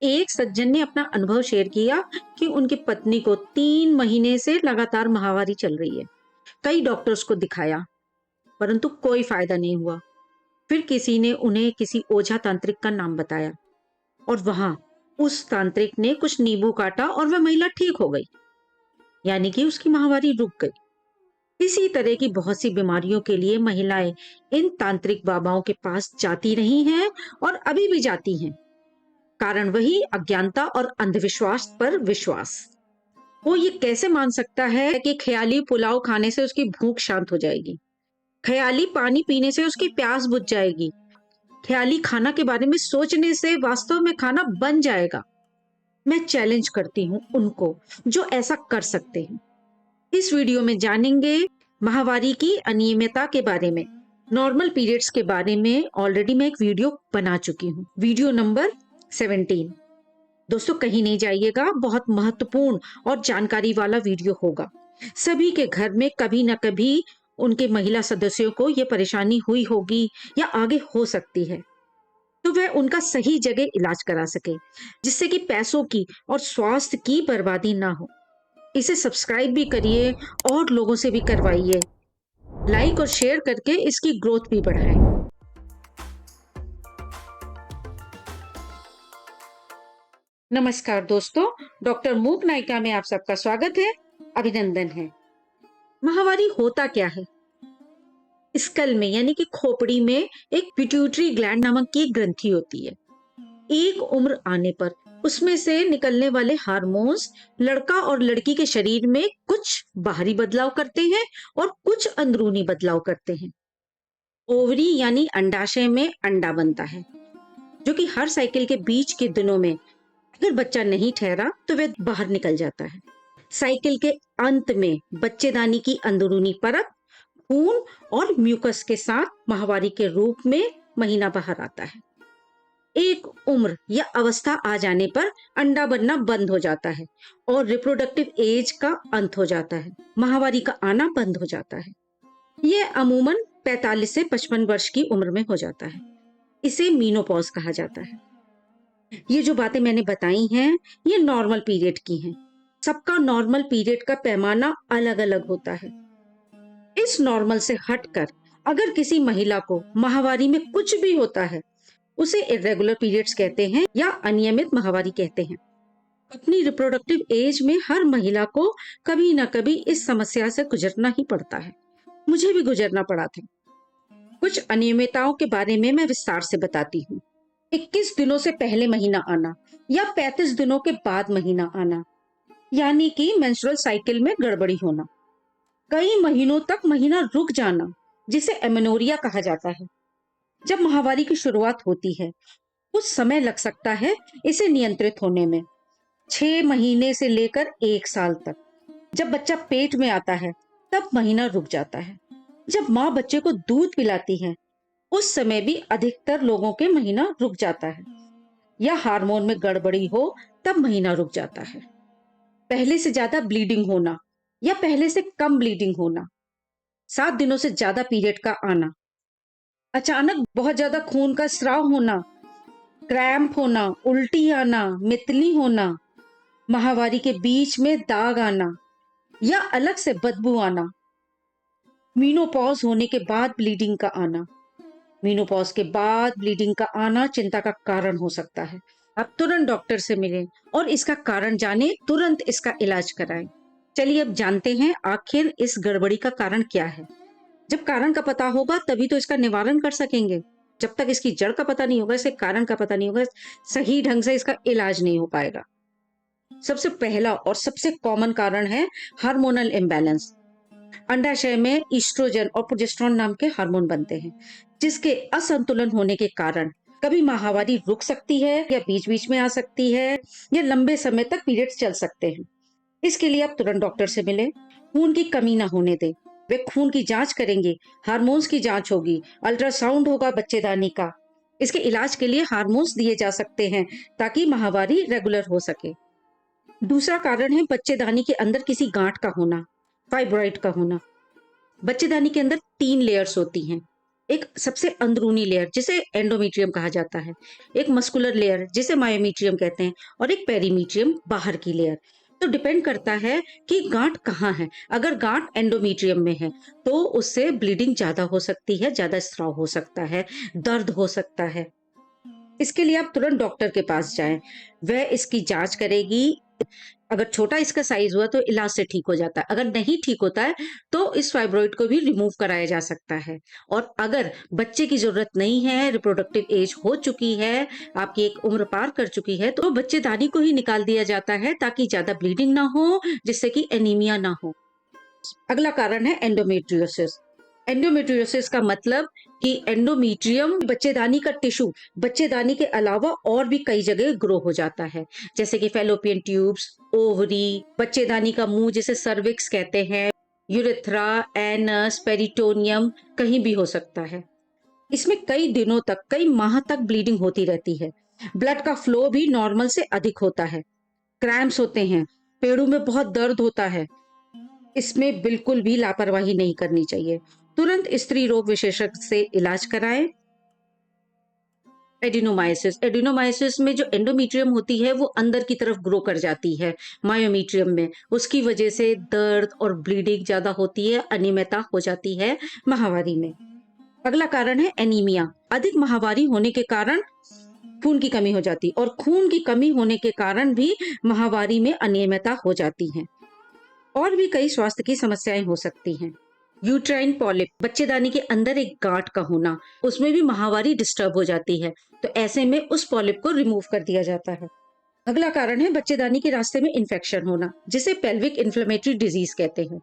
एक सज्जन ने अपना अनुभव शेयर किया कि उनकी पत्नी को 3 महीने से लगातार माहवारी चल रही है। कई डॉक्टर्स को दिखाया, परंतु कोई फायदा नहीं हुआ। फिर किसी ने उन्हें किसी ओझा तांत्रिक का नाम बताया और वहां उस तांत्रिक ने कुछ नींबू काटा और वह महिला ठीक हो गई। यानी कि उसकी माहवारी रुक गई। इसी तरह की बहुत सी बीमारियों के लिए महिलाएं इन तांत्रिक बाबाओं के पास जाती रही हैं और अभी भी जाती हैं। कारण वही अज्ञानता और अंधविश्वास पर विश्वास। वो ये कैसे मान सकता है कि ख्याली पुलाव खाने से उसकी भूख शांत हो जाएगी, ख्याली पानी पीने से उसकी प्यास बुझ जाएगी, ख्याली खाना के बारे में सोचने से वास्तव में खाना बन जाएगा। मैं चैलेंज करती हूँ उनको जो ऐसा कर सकते हैं। इस वीडियो में जानेंगे माहवारी की अनियमितता के बारे में, नॉर्मल पीरियड्स के बारे में। ऑलरेडी मैं एक वीडियो बना चुकी हूँ, वीडियो नंबर 17। दोस्तों कहीं नहीं जाइएगा, बहुत महत्वपूर्ण और जानकारी वाला वीडियो होगा। सभी के घर में कभी ना कभी उनके महिला सदस्यों को यह परेशानी हुई होगी या आगे हो सकती है, तो वह उनका सही जगह इलाज करा सके, जिससे कि पैसों की और स्वास्थ्य की बर्बादी ना हो। इसे सब्सक्राइब भी करिए और लोगों से भी करवाइए, लाइक और शेयर करके इसकी ग्रोथ भी बढ़ाएं। नमस्कार दोस्तों, डॉक्टर मूक नायिका में आप सबका स्वागत है, अभिनंदन है। माहवारी होता क्या है? स्कल में यानी कि खोपड़ी में एक पिट्यूटरी ग्लैंड नामक की एक ग्रंथि होती है। एक उम्र आने पर उसमें से निकलने वाले हार्मोन्स लड़का और लड़की के शरीर में कुछ बाहरी बदलाव करते हैं और कुछ अंदरूनी बदलाव करते हैं। ओवरी यानी अंडाशय में अंडा बनता है, जो कि हर साइकिल के बीच के दिनों में अगर बच्चा नहीं ठहरा तो वह बाहर निकल जाता है। साइकिल के अंत में बच्चेदानी की अंदरूनी परत खून और म्यूकस के साथ माहवारी के रूप में महीना बाहर आता है। एक उम्र या अवस्था आ जाने पर अंडा बनना बंद हो जाता है और रिप्रोडक्टिव एज का अंत हो जाता है। माहवारी का आना बंद हो जाता है। यह अमूमन 45 से 55 वर्ष की उम्र में हो जाता है। इसे मीनोपॉज कहा जाता है। ये जो बातें मैंने बताई हैं, ये नॉर्मल पीरियड की हैं। सबका नॉर्मल पीरियड का पैमाना अलग अलग होता है। इस नॉर्मल से हटकर अगर किसी महिला को माहवारी में कुछ भी होता है, उसे इरेगुलर पीरियड्स कहते हैं या अनियमित माहवारी कहते हैं। अपनी रिप्रोडक्टिव एज में हर महिला को कभी ना कभी इस समस्या से गुजरना ही पड़ता है। मुझे भी गुजरना पड़ा था। कुछ अनियमितताओं के बारे में मैं विस्तार से बताती हूँ। 21 दिनों से पहले महीना आना या 35 दिनों के बाद महीना आना, यानी कि मेंस्ट्रुअल साइकिल में गड़बड़ी होना। कई महीनों तक महीना रुक जाना, जिसे एमेनोरिया कहा जाता है। जब माहवारी की शुरुआत होती है कुछ समय लग सकता है इसे नियंत्रित होने में, 6 महीने से लेकर 1 साल तक। जब बच्चा पेट में आता है तब महीना रुक जाता है। जब माँ बच्चे को दूध पिलाती है उस समय भी अधिकतर लोगों के महीना रुक जाता है, या हार्मोन में गड़बड़ी हो तब महीना रुक जाता है। पहले से ज्यादा ब्लीडिंग होना या पहले से कम ब्लीडिंग होना, 7 दिनों से ज्यादा पीरियड का आना, अचानक बहुत ज्यादा खून का स्राव होना, क्रैम्प होना, उल्टी आना, मितली होना, माहवारी के बीच में दाग आना या अलग से बदबू आना, मीनोपॉज होने के बाद ब्लीडिंग का आना। मीनोपॉज के बाद ब्लीडिंग का आना चिंता का कारण हो सकता है। आप तुरंत डॉक्टर से मिलें और इसका कारण जानें, तुरंत इसका इलाज कराएं। चलिए अब जानते हैं आखिर इस गड़बड़ी का कारण क्या है। जब कारण का पता होगा तभी तो इसका निवारण कर सकेंगे। जब तक इसकी जड़ का पता नहीं होगा, इसके कारण का पता नहीं होगा, सही ढंग से इसका इलाज नहीं हो पाएगा। सबसे पहला और सबसे कॉमन कारण है हार्मोनल इम्बैलेंस। अंडाशय में ईस्ट्रोजन और प्रोजेस्टेरोन नाम के हार्मोन बनते हैं, जिसके असंतुलन होने के कारण कभी माहवारी रुक सकती है या बीच बीच में आ सकती है या लंबे समय तक पीरियड्स चल सकते हैं। इसके लिए आप तुरंत डॉक्टर से मिलें। खून की कमी ना होने दें। वे खून की जांच करेंगे, हार्मोन्स की जांच होगी, अल्ट्रासाउंड होगा बच्चेदानी का। इसके इलाज के लिए हार्मोन्स दिए जा सकते हैं ताकि माहवारी रेगुलर हो सके। दूसरा कारण है बच्चेदानी के अंदर किसी गांठ का होना, फाइब्रॉइड का होना। बच्चेदानी के अंदर 3 लेयर्स होती हैं। एक सबसे अंदरूनी लेयर जिसे एंडोमेट्रियम कहा जाता है, एक मस्कुलर लेयर जिसे मायोमेट्रियम कहते हैं और एक पेरीमीट्रियम बाहर की लेयर। तो डिपेंड करता है कि गांठ कहाँ है। अगर गांठ एंडोमेट्रियम में है तो उससे ब्लीडिंग ज़्यादा हो सकती है, ज़्यादा स्राव हो सकता है, दर्द हो सकता है। इसके लिए आप तुरंत डॉक्टर के पास जाएँ। वह इसकी जाँच करेगी। अगर छोटा इसका साइज़ हुआ तो इलाज से ठीक हो जाता है। अगर नहीं ठीक होता है तो इस फाइब्रॉइड को भी रिमूव कराया जा सकता है। और अगर बच्चे की ज़रूरत नहीं है, रिप्रोडक्टिव एज हो चुकी है, आपकी एक उम्र पार कर चुकी है, तो बच्चेदानी को ही निकाल दिया जाता है ताकि ज़्यादा ब्लीडिंग ना हो, जिससे कि एनीमिया ना हो। अगला कारण है एंडोमेट्रियोसिस। एंडोमेट्रियोसिस का मतलब कि एंडोमेट्रियम बच्चेदानी का टिश्यू बच्चेदानी के अलावा और भी कई जगह ग्रो हो जाता है, जैसे कि फैलोपियन ट्यूब्स, ओवरी, बच्चेदानी का मुंह जिसे सर्विक्स कहते हैं, यूरेथ्रा, एनस, पेरिटोनियम कहीं भी हो सकता है। इसमें कई दिनों तक, कई माह तक ब्लीडिंग होती रहती है। ब्लड का फ्लो भी नॉर्मल से अधिक होता है। क्रैम्प्स होते हैं, पेड़ों में बहुत दर्द होता है। इसमें बिल्कुल भी लापरवाही नहीं करनी चाहिए। तुरंत स्त्री रोग विशेषज्ञ से इलाज कराएं। एडिनोमाइसिस, एडिनोमाइसिस में जो एंडोमेट्रियम होती है वो अंदर की तरफ ग्रो कर जाती है मायोमेट्रियम में। उसकी वजह से दर्द और ब्लीडिंग ज्यादा होती है, अनियमितता हो जाती है माहवारी में। अगला कारण है एनीमिया। अधिक माहवारी होने के कारण खून की कमी हो जाती और खून की कमी होने के कारण भी माहवारी में अनियमितता हो जाती है। और भी कई स्वास्थ्य की समस्याएं हो सकती हैं। यूट्राइन पॉलिप, बच्चेदानी के अंदर एक गांठ का होना, उसमें भी माहवारी डिस्टर्ब हो जाती है, तो ऐसे में उस पॉलिप को रिमूव कर दिया जाता है। अगला कारण है बच्चेदानी के रास्ते में इन्फेक्शन होना, जिसे पेल्विक इन्फ्लेमेटरी डिजीज कहते हैं।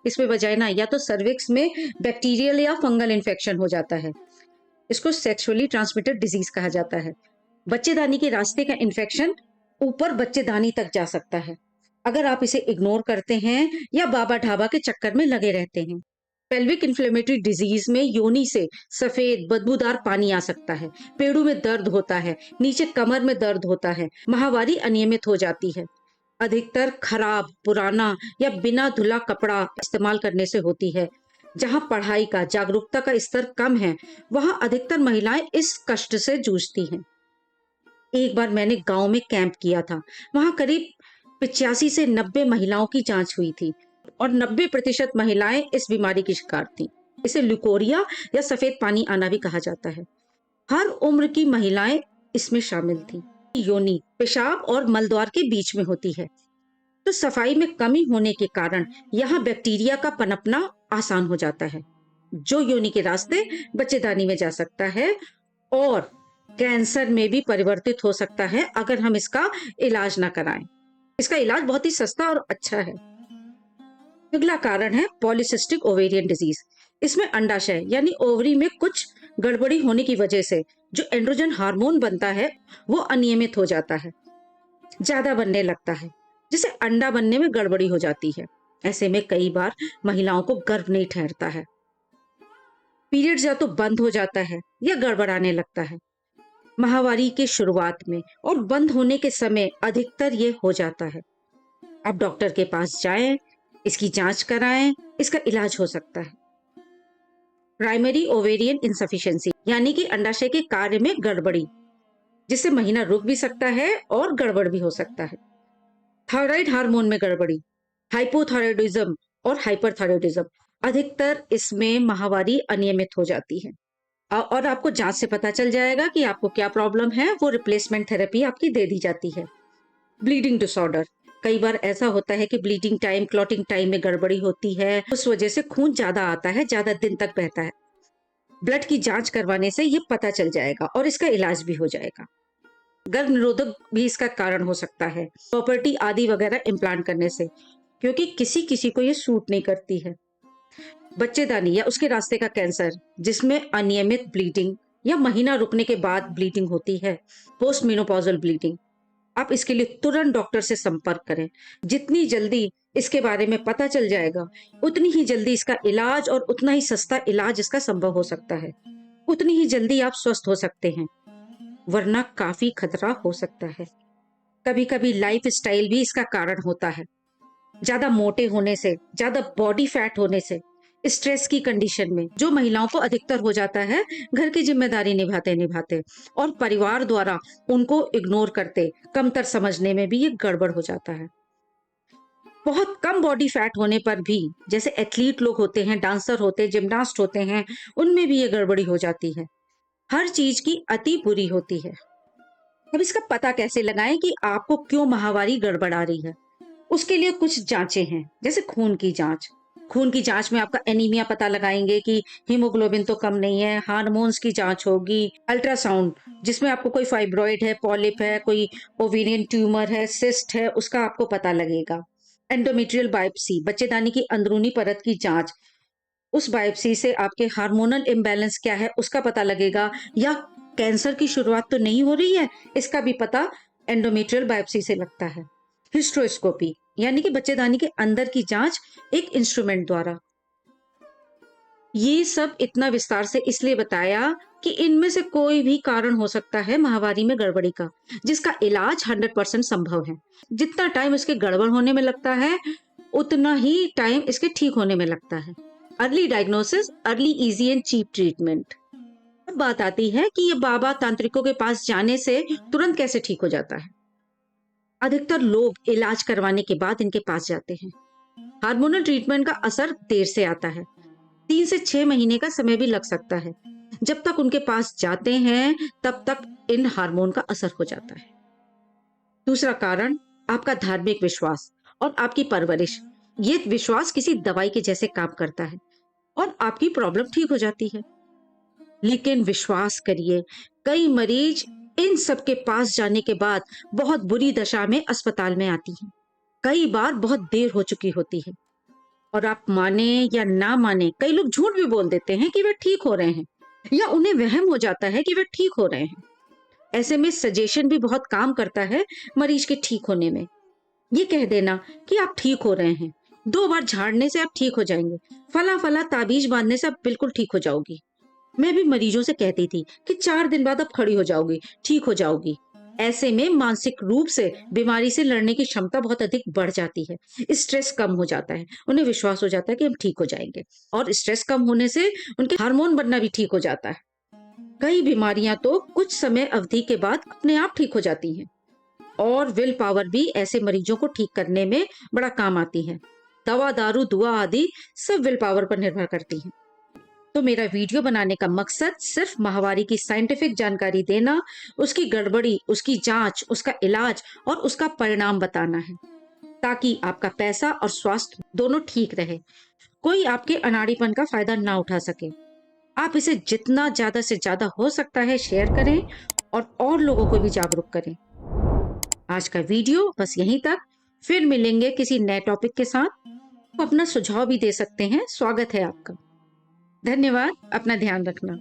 इसमें वजाइना या तो सर्विक्स में बैक्टीरियल या फंगल इन्फेक्शन हो जाता है। इसको सेक्सुअली ट्रांसमिटेड डिजीज कहा जाता है। बच्चेदानी के रास्ते का इन्फेक्शन ऊपर बच्चेदानी तक जा सकता है अगर आप इसे इग्नोर करते हैं या बाबा ढाबा के चक्कर में लगे रहते हैं। पेल्विक इन्फ्लेमेटरी डिजीज में योनि से सफेद बदबूदार पानी आ सकता है, पेड़ों में दर्द होता है, नीचे कमर में दर्द होता है, माहवारी अनियमित हो जाती है। अधिकतर खराब, पुराना या बिना धुला कपड़ा इस्तेमाल करने से होती है। जहां पढ़ाई का, जागरूकता का स्तर कम है, वहां अधिकतर महिलाएं इस कष्ट से जूझती हैं। एक बार मैंने गांव में कैंप किया था। वहां करीब 85 से 90 महिलाओं की जांच हुई थी और 90% महिलाएं इस बीमारी की शिकार थीं। इसे ल्यूकोरिया या सफेद पानी आना भी कहा जाता है। हर उम्र की महिलाएं इसमें शामिल थीं। योनि पेशाब और मलद्वार के बीच में होती है, तो सफाई में कमी होने के कारण यहाँ बैक्टीरिया का पनपना आसान हो जाता है, जो योनि के रास्ते बच्चेदानी में जा सकता है और कैंसर में भी परिवर्तित हो सकता है अगर हम इसका इलाज ना कराएं। इसका इलाज बहुत ही सस्ता और अच्छा है। अगला कारण है पॉलिसिस्टिक ओवेरियन डिजीज। इसमें अंडाशय यानी ओवरी में कुछ गड़बड़ी होने की वजह से जो एंड्रोजन हार्मोन बनता है वो अनियमित हो जाता है, ज्यादा बनने लगता है, जिससे अंडा बनने में गड़बड़ी हो जाती है। ऐसे में कई बार महिलाओं को गर्भ नहीं ठहरता है, पीरियड्स या तो बंद हो जाता है या गड़बड़ाने लगता है। माहवारी के शुरुआत में और बंद होने के समय अधिकतर ये हो जाता है। आप डॉक्टर के पास जाएं, इसकी जांच कराएं, इसका इलाज हो सकता है। प्राइमरी ओवेरियन इंसफिशिएंसी यानी कि अंडाशय के कार्य में गड़बड़ी, जिससे महीना रुक भी सकता है और गड़बड़ भी हो सकता है। थायराइड हार्मोन में गड़बड़ी, हाइपोथायरॉयडिज्म और हाइपरथायरॉयडिज्म, अधिकतर इसमें माहवारी अनियमित हो जाती है। और आपको जांच से पता चल जाएगा कि आपको क्या प्रॉब्लम है, वो रिप्लेसमेंट थेरेपी आपकी दे दी जाती है। ब्लीडिंग डिसऑर्डर, कई बार ऐसा होता है कि ब्लीडिंग टाइम, क्लॉटिंग टाइम में गड़बड़ी होती है, उस वजह से खून ज्यादा आता है, ज्यादा दिन तक बहता है। ब्लड की जांच करवाने से ये पता चल जाएगा और इसका इलाज भी हो जाएगा। गर्भ निरोधक भी इसका कारण हो सकता है, प्रॉपर्टी आदि वगैरह इम्प्लांट करने से, क्योंकि किसी किसी को ये सूट नहीं करती है। बच्चेदानी या उसके रास्ते का कैंसर, जिसमें अनियमित ब्लीडिंग या महीना रुकने के बाद ब्लीडिंग होती है, पोस्ट मेनोपॉजल ब्लीडिंग, आप इसके लिए तुरंत डॉक्टर से संपर्क करें। जितनी जल्दी इसके बारे में पता चल जाएगा, उतनी ही जल्दी इसका इलाज और उतना ही सस्ता इलाज इसका संभव हो सकता है, उतनी ही जल्दी आप स्वस्थ हो सकते हैं, वरना काफी खतरा हो सकता है। कभी कभी लाइफ स्टाइल भी इसका कारण होता है। ज्यादा मोटे होने से, ज्यादा बॉडी फैट होने से स्ट्रेस की कंडीशन में जो महिलाओं को अधिकतर हो जाता है, घर की जिम्मेदारी निभाते निभाते और परिवार द्वारा उनको इग्नोर करते, कमतर समझने में भी ये गड़बड़ हो जाता है। बहुत कम बॉडी फैट होने पर भी, जैसे एथलीट लोग होते हैं, डांसर होते हैं, जिम्नास्ट होते हैं, उनमें भी ये गड़बड़ी हो जाती है। हर चीज की अति बुरी होती है। अब इसका पता कैसे लगाएं कि आपको क्यों माहवारी गड़बड़ आ रही है? उसके लिए कुछ जांचें हैं, जैसे खून की जांच। खून की जांच में आपका एनीमिया पता लगाएंगे कि हीमोग्लोबिन तो कम नहीं है, हार्मोन्स की जांच होगी, अल्ट्रासाउंड जिसमें आपको कोई फाइब्रॉइड है, पॉलिप है, कोई ओवेरियन ट्यूमर है, सिस्ट है, उसका आपको पता लगेगा। एंडोमेट्रियल बायोप्सी, बच्चेदानी की अंदरूनी परत की जांच, उस बायोप्सी से आपके हार्मोनल इम्बैलेंस क्या है उसका पता लगेगा, या कैंसर की शुरुआत तो नहीं हो रही है, इसका भी पता एंडोमेट्रियल बायोप्सी से लगता है। हिस्ट्रोस्कोपी यानी कि बच्चेदानी के अंदर की जांच एक इंस्ट्रूमेंट द्वारा। ये सब इतना विस्तार से इसलिए बताया कि इनमें से कोई भी कारण हो सकता है माहवारी में गड़बड़ी का, जिसका इलाज 100% संभव है। जितना टाइम इसके गड़बड़ होने में लगता है, उतना ही टाइम इसके ठीक होने में लगता है। Early diagnosis, early easy and cheap treatment. अब बात आती है कि ये बाबा तांत्रिकों के पास जाने से तुरंत कैसे ठीक हो जाता है। अधिकतर लोग इलाज करवाने के बाद इनके पास जाते हैं। हार्मोनल ट्रीटमेंट का असर देर से आता है, 3 से 6 महीने का समय भी लग सकता है। जब तक उनके पास जाते हैं तब तक इन हार्मोन का असर हो जाता है। दूसरा कारण आपका धार्मिक विश्वास और आपकी परवरिश। ये विश्वास किसी दवाई के जैसे काम करता है और आपकी प्रॉब्लम ठीक हो जाती है। लेकिन विश्वास करिए, कई मरीज इन सब के पास जाने के बाद बहुत बुरी दशा में अस्पताल में आती हैं। कई बार बहुत देर हो चुकी होती है और आप माने या ना माने, कई लोग झूठ भी बोल देते हैं कि वे ठीक हो रहे हैं, या उन्हें वहम हो जाता है कि वे ठीक हो रहे हैं। ऐसे में सजेशन भी बहुत काम करता है मरीज के ठीक होने में। ये कह देना कि आप ठीक हो रहे हैं, 2 बार झाड़ने से आप ठीक हो जाएंगे, फला फला ताबीज बांधने से आप बिल्कुल ठीक हो जाओगी। मैं भी मरीजों से कहती थी कि 4 दिन बाद आप खड़ी हो जाओगी, ठीक हो जाओगी। ऐसे में मानसिक रूप से बीमारी से लड़ने की क्षमता बहुत अधिक बढ़ जाती है, स्ट्रेस कम हो जाता है, उन्हें विश्वास हो जाता है कि हम ठीक हो जाएंगे, और स्ट्रेस कम होने से उनके हार्मोन बनना भी ठीक हो जाता है। कई बीमारियां तो कुछ समय अवधि के बाद अपने आप ठीक हो जाती हैं, और विल पावर भी ऐसे मरीजों को ठीक करने में बड़ा काम आती है। दवा, दारू, दुआ आदि सब विल पावर पर निर्भर करती हैं। तो मेरा वीडियो बनाने का मकसद सिर्फ माहवारी की साइंटिफिक जानकारी देना, उसकी गड़बड़ी, उसकी जांच, उसका इलाज और उसका परिणाम बताना है, ताकि आपका पैसा और स्वास्थ्य दोनों ठीक रहे, कोई आपके अनाड़ीपन का फायदा ना उठा सके। आप इसे जितना ज्यादा से ज्यादा हो सकता है शेयर करें और लोगों को भी जागरूक करें। आज का वीडियो बस यहीं तक। फिर मिलेंगे किसी नए टॉपिक के साथ। आप अपना सुझाव भी दे सकते हैं, स्वागत है आपका। धन्यवाद, अपना ध्यान रखना।